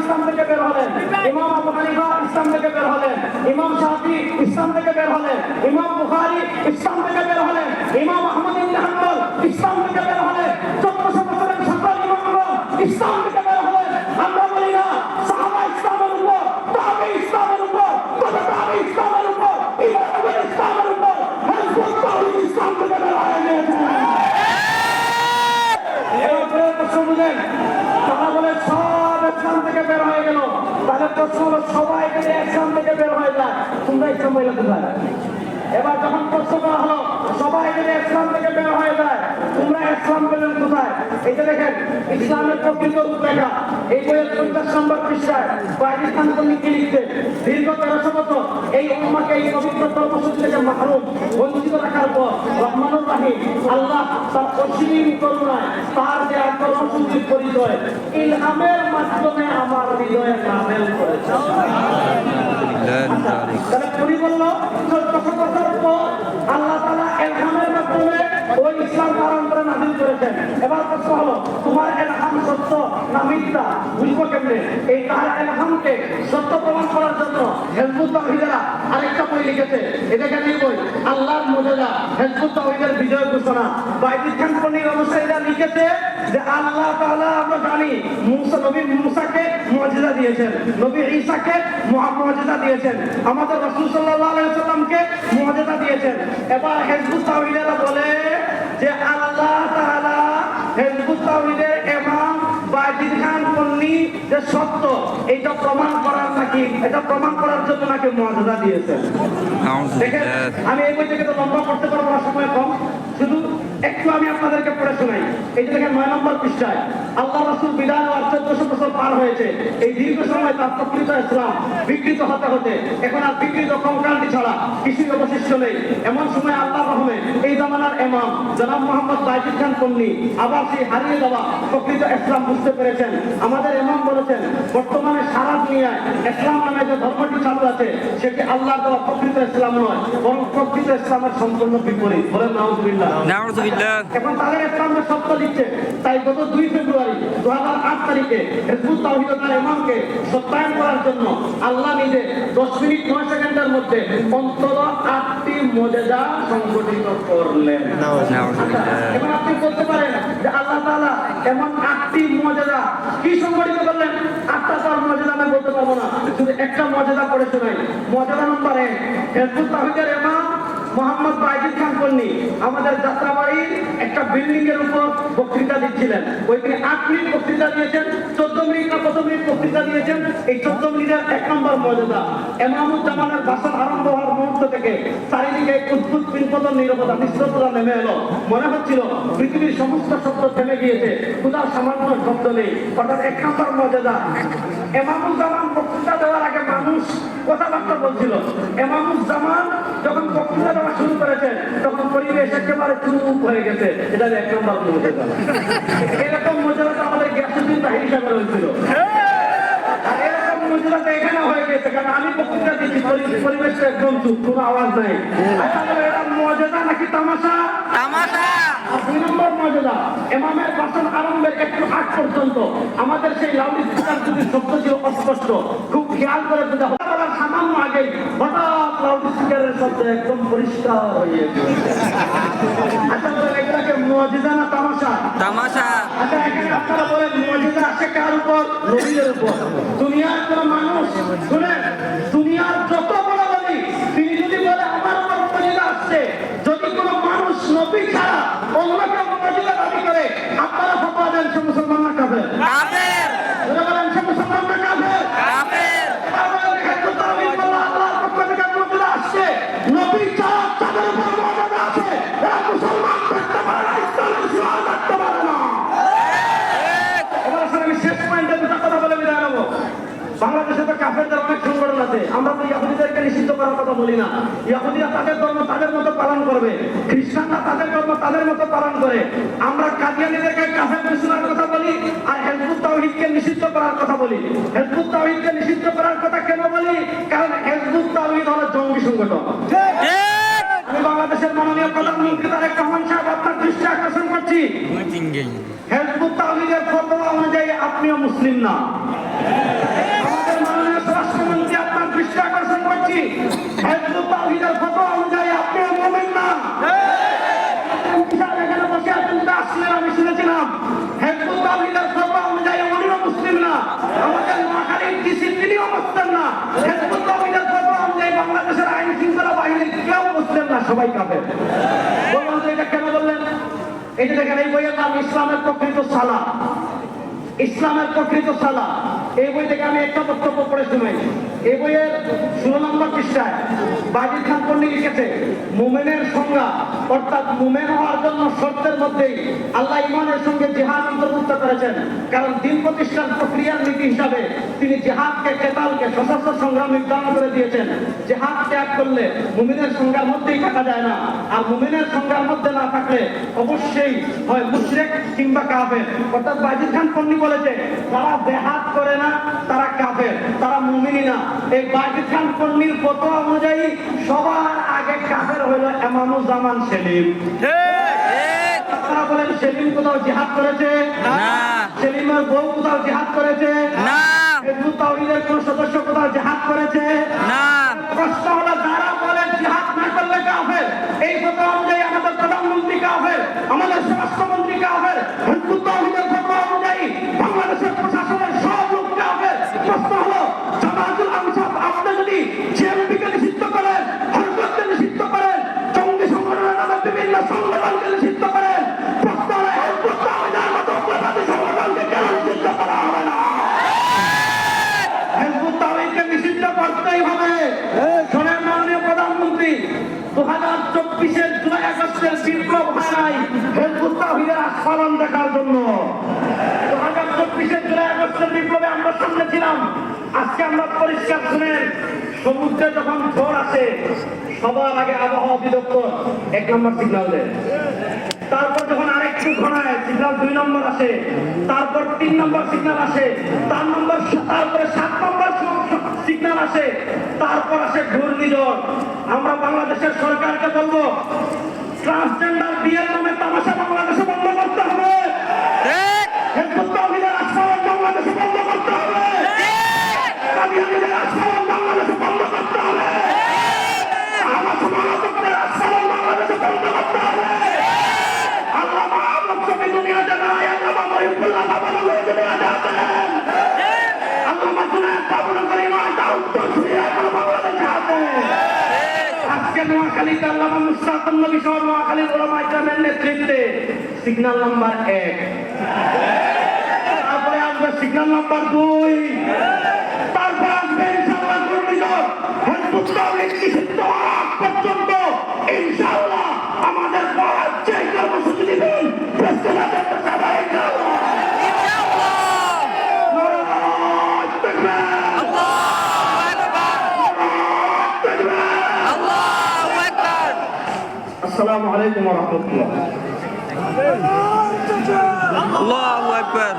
ইসলাম থেকে বের হলেন, ইমাম আবু হানিফা ইসলাম থেকে বের হলেন, ইমাম শাফি ইসলাম থেকে বের হলেন, ইমাম বুখারী ইসলাম থেকে বের হলেন, ইমাম আহমদ ইবনে হাম্বল ইসলাম থেকে বের হলেন, 1400 বছরের সকল ইমামগণ ইসলাম থেকে বের হলেন। আমরা বলি না সাহাবা ইসলামের উপর, তাবে ইসলামের উপর, তাবে ইসলামের উপর, ইমামের ইসলামের উপর, হিজবুত তাওহীদ ইসলাম থেকে বের হয়ে গেছে। এবার প্রশ্ন বুঝেন, তারা বলে সব ইসলাম থেকে বের হয়ে গেল, তাহলে প্রশ্ন হলো সবাই যদি ইসলাম থেকে বের হয়ে যায়, তোমরা ইসলাম হইলে কোথায়? এবার যখন প্রশ্ন করা হলো সবাই যদি ইসলাম থেকে বের হয়ে যায়, তোমরা ইসলাম পেলেন কোথায়? এই যে দেখেন ইসলামের প্রকৃত রূপরেখা, এই বইয়ের 50 নম্বর পৃষ্ঠায় পাকিস্তান কমিটি লিখছে দীর্ঘ 1300 বছর এই উম্মাহকে এই পবিত্র কর্মসূচি থেকে মাহরুম বঞ্চিত রাখার পর রহমানুর রাহিম আল্লাহ তার অসীম করুণায় তার যে কর্মসূচির পরিচয় ইলহামের মাধ্যমে আমার হৃদয়ে নামেল করেছে। তাহলে উনি বলল 1400 বছর পর আল্লাহ তাআলা ইলহামের মাধ্যমে ওই ইসলাম ধারণ করে নাযিল করেছেন। এবার প্রশ্ন হলো তোমার ইলহাম সত্য না মিথ্যা বুঝবো কেমনে? এই তার ইলহামকে সত্য প্রমাণ করার জন্য হিজবুত তাওহীদেরা আরেকটা বই লিখেছে, এটা কেন বই? আল্লাহর মুজিজা হিজবুত তাওহীদের বিজয় ঘোষণা। বাইজিদ খান পন্নীর অনুসারীরা লিখেছে যে আল্লাহ তাআলা আমরা জানি নবী মুসাকে মুজিজা দিয়েছেন, নবী ঈসাকে মুজিজা দিয়েছেন, আমাদের রাসূল সাল্লাল্লাহু আলাইহি ওয়াসাল্লামকে মুজিজা দিয়েছেন। এবার হিজবুত তাওহীদেরা বলে যে আল্লাহ তাআলা হিজবুত তাওহীদের ইমাম বাইজিদ খান পন্নী যে সত্য এটা প্রমাণ করার নাকি এটা প্রমাণ করার জন্য নাকি মুজিজা দিয়েছেন। দেখেন আমি এই বই থেকে তো লম্বা করতে পারবো না, সময় কম, শুধু একটু আমি আপনাদেরকে পড়ে শোনাই। এই যে দেখেন 9 নম্বর পৃষ্ঠায় আল্লাহ রাসূল বিদায় হওয়ার 1400 বছর পার হয়েছে। এই দীর্ঘ সময় তার প্রকৃত ইসলাম বিকৃত হতে হতে এখন আর বিকৃত কঙ্কালটি ছাড়া কিছুই অবশিষ্ট নেই। এমন সময় আল্লাহর রহমে এই জামানার ইমাম জনাব মোহাম্মদ বাইজিদ খান পন্নী আবার সেই হারিয়ে যাওয়া প্রকৃত ইসলাম বুঝতে পেরেছেন। আমাদের ইমাম বলেছেন বর্তমানে সারা দুনিয়ায় ইসলাম নামে যে ধর্মটি চালু আছে সেটি আল্লাহর দেওয়া প্রকৃত ইসলাম নয়, বরং প্রকৃত ইসলামের সম্পূর্ণ বিপরীত। বলেন নাউযুবিল্লাহ। এখন তাদের ইসলামের সত্য লিখছে, তাই গত 2 ফেব্রুয়ারি 2008 তারিখে হিজবুত তাওহীদ তার ইমামকে সত্যায়ন করার জন্য আল্লাহ নিজে 10 মিনিট 9 সেকেন্ডের মধ্যে অন্তত 8টি মুজিজা সংঘটিত করলেন। এখন আপনি বলতে পারেন যে আল্লাহ তাআলা এমন 8টি মুজিজা কি সংঘটিত করলেন? 8টা তার মুজিজা আমি বলতে পারবো না, শুধু একটা মুজিজা পড়ে শোনাই। মুজিজা নম্বর 1, হিজবুত তাওহীদের ইমাম মোহাম্মদ বাইজিদ খান পন্নী আমাদের যাত্রাবাড়ির একটা বিল্ডিং এর উপর বক্তৃতা দিচ্ছিলেন। ওইখানে 8 মিনিট বক্তৃতা দিয়েছেন, 14 মিনিট না কত মিনিট বক্তৃতা দিয়েছেন। এই 14 মিনিটের 1 নম্বর মুজিজা, ইমামুজ্জামানের ভাষণ আরম্ভ হওয়ার মুহূর্ত থেকে চারিদিকে উদ্ভুত পিনপতন নীরবতা নিস্তব্ধতা নেমে এলো। মনে হচ্ছিল পৃথিবীর সমস্ত শব্দ থেমে গিয়েছে, কোথাও সামান্য শব্দ নেই। অর্থাৎ 1 নম্বর মুজিজা, ইমামুজ্জামান বক্তৃতা দেওয়ার আগে মানুষ কথাবার্তা বলছিল। ইমামুজ্জামান যখন বক্তৃতা দেওয়া শুরু করেছে তখন পরিবেশ একেবারে চুপ হয়ে গেছে। এটা 1 নম্বর মুজিজা। এরকম মুজিজা আমাদের গিয়াসউদ্দিন তাহির হিসাবে হয়েছিল। আর এরকম মুজিজা এখানে হয়ে গেছে, কারণ আমি বক্তৃতা দিচ্ছি, পরিবেশটা একদম চুপ, কোনো আওয়াজ নাই। এটা মুজিজা নাকি তামাশা? তামাশা। আর 2 নম্বর মুজিজা, ইমামের ভাষণ আরম্ভের একটু আগ পর্যন্ত আমাদের সেই লাউড স্পিকার যদি শব্দ ছিল অস্পষ্ট, খুব খেয়াল করে বোঝা বলার সামান্য আগে হঠাৎ লাউড স্পিকারের শব্দ একদম পরিষ্কার হয়ে গেছে। আচ্ছা বলেন এটাকে মুজিজা না তামাশা? তামাশা। আচ্ছা এখানে আপনারা বলেন মুজিজা আসে কার উপর? নবীদের উপর। দুনিয়ার কোন মানুষ শুনেন, দুনিয়ার যত বড় বলি তিনি যদি বলে আমার উপর মুজিজা আসছে, যদি কোনো মানুষ নবী ছাড়া অন্য কেউ মুজিজা দাবি করে, আপনারা ফতোয়া দেন সে মুসলমান না কাফের? কাফের। ওরা বলেন সে মুসলমান না কাফের? কাফের। আমাদের হিজবুত তাওহীদ বলে আল্লাহর পক্ষ থেকে মুজিজা আসছে, নবী ছাড়া তাদের উপর মুজিজা আছে, এরা মুসলমান করতে পারে না, ইসলামের সীমা করতে পারে না। এবার আসলে আমি শেষ পয়েন্টে দুটো কথা বলে বিদায় নেব। বাংলাদেশে তো কাফেরদের অনেক সংগঠন আছে, আমরা তো ইহুদিদেরকে নিষিদ্ধ করার কথা বলি না। ইহুদিরা তাদের ধর্ম তাদের মতো পালন করবে, খ্রিস্টানরা তাদের ধর্ম তাদের মতো পালন করে। আমরা কাদিয়ানীদেরকে কাফের ঘোষণার কথা বলি আর হিজবুত তাওহীদকে নিষিদ্ধ করার কথা বলি। হিজবুত তাওহীদকে নিষিদ্ধ করার কথা কেন বলি? কারণ হিজবুত তাওহীদ হলো জঙ্গি সংগঠন। আমি বাংলাদেশের মাননীয় প্রধানমন্ত্রী তারেক রহমান সাহেব আপনার দৃষ্টি আকর্ষণ করছি, হিজবুত তাওহীদের ফতোয়া অনুযায়ী আপনিও মুসলিম না। আমাদের নোয়াখালীর ডিসি তিনিও বুঝতেন না, হেজবুত তাওহীদের ফতোয়া অনুযায়ী বাংলাদেশের আইন শৃঙ্খলা বাহিনীর কেউ বুঝতেন না, সবাই কাফের। বললাম যে এটা কেন বললেন? এই যে দেখেন, এই বইয়ের নাম ইসলামের প্রকৃত সালাহ। ইসলামের প্রকৃত সালাহ, এই বই থেকে আমি একটা বক্তব্য পড়ে শুনাই। এই বইয়ের 16 নম্বর পৃষ্ঠায় বাজিদ খান পন্নী লিখেছে, মুমিনের সংজ্ঞা অর্থাৎ মুমিন হওয়ার জন্য শর্তের মধ্যেই আল্লাহ ইমানের সঙ্গে জিহাদ অন্তর্ভুক্ত করেছেন। কারণ দিন প্রতিষ্ঠান প্রক্রিয়ার নীতি হিসাবে তিনি জিহাদকে, কেতালকে, সশস্ত্র সংগ্রাম নির্ধারণ করে দিয়েছেন। জিহাদ ত্যাগ করলে মুমিনের সংজ্ঞার মধ্যেই থাকা যায় না, আর মুমিনের সংজ্ঞার মধ্যে না থাকলে অবশ্যই হয় মুশরিক কিংবা কাফের। অর্থাৎ বাজিদ খান পন্নী বলেছে, যারা জিহাদ করে না তারা কাফের, তারা মুমিনই না। এই বাজিদ খান পন্নীর ফতোয়া অনুযায়ী সবার আগে কাফের হলো ইমামুজ্জামান সেলিম। আপনারা বলেন, সেলিম কোথাও জিহাদ করেছে? না। সেলিমের বউ কোথাও জিহাদ করেছে? না। হিজবুত তাওহীদের কোন সদস্য কোথাও জিহাদ করেছে? না। প্রশ্ন হলো, যারা বলেন জিহাদ না করলে কাফের, এই ফতোয়া অনুযায়ী আমাদের প্রধানমন্ত্রী কাফের, আমাদের স্বরাষ্ট্রমন্ত্রী কাফের, হিজবুত তাওহীদের ফতোয়া অনুযায়ী বাংলাদেশের প্রশাসনের সব লোক কাফের। প্রশ্ন হলো, জামায়াতুল আনসার আপনি যদি জেএমপিকে নিষিদ্ধ করেন, হরকতকে নিষিদ্ধ করেন, জঙ্গি সংগঠনের নামে বিভিন্ন সংগঠনকে নিষিদ্ধ করেন, প্রশ্ন হলো হিজবুত তাওহীদের মতো উগ্রবাদী সংগঠনকে কেন নিষিদ্ধ করা হবে না? হিজবুত তাওহীদকে নিষিদ্ধ করতেই হবে। শোনেন মাননীয় প্রধানমন্ত্রী, 2024-এর জুলাই আগস্টের বিপ্লব হয় নাই হিজবুত তাওহীদের আস্ফালন দেখার জন্য। 2024-এর জুলাই আগস্টের বিপ্লবে আমরা সামনে ছিলাম। আজকে আমরা পরিষ্কার শুনেন, সমুদ্রে যখন ঝড় আসে সবার আগে আবহাওয়া অধিদপ্তর 1 নম্বর সিগন্যাল দেয়। তারপর যখন আরেকটু ঘনায় সিগন্যাল 2 নম্বর আসে, তারপর 3 নম্বর সিগন্যাল আসে, তারপরে 7 নম্বর সিগন্যাল আসে, তারপর আসে ঘূর্ণিঝড়। আমরা বাংলাদেশের সরকারকে বলবো, ট্রান্সজেন্ডার বিয়ের নামে তামাশা বাংলাদেশে বন্ধ করতে হবে। হিজবুত তাওহীদের আস্ফালন বাংলাদেশে বন্ধ করতে হবে। কাদিয়ানীদের আস্ফালন বাংলাদেশে বন্ধ করতে হবে। আহমদ মানবদের আস্ফালন বাংলাদেশে বন্ধ করতে হবে। আল্লামা আহমদ শফি দুনিয়াতে নাই, আল্লামা মহিউদ্দৌলা বাবনগরী দুনিয়াতে আছেন, আল্লামা জুনায়েদ বাবনগরী নয়, তার উত্তর সুরিয়া এখন বাংলাদেশে আছে। আজকে নোয়াখালীতে আল্লামা মুশতাকুন নবী সহ নোয়াখালীর উলামা ইকরামের নেতৃত্বে সিগন্যাল নাম্বার 1, তারপরে আসবে সিগন্যাল নাম্বার 2, তারপর আসবে ইনশাআল্লাহ ঘূর্ণিঝড়। হিজবুত তাওহীদ নিষিদ্ধ হওয়ার আগ পর্যন্ত ইনশাআল্লাহ আমাদের পড়ার যে কর্মসূচি দিবেন প্রেসিডেন্টের সবাই ইনশাআল্লাহ। আসসালামু আলাইকুম ওয়া রাহমাতুল্লাহ। আল্লাহু আকবার।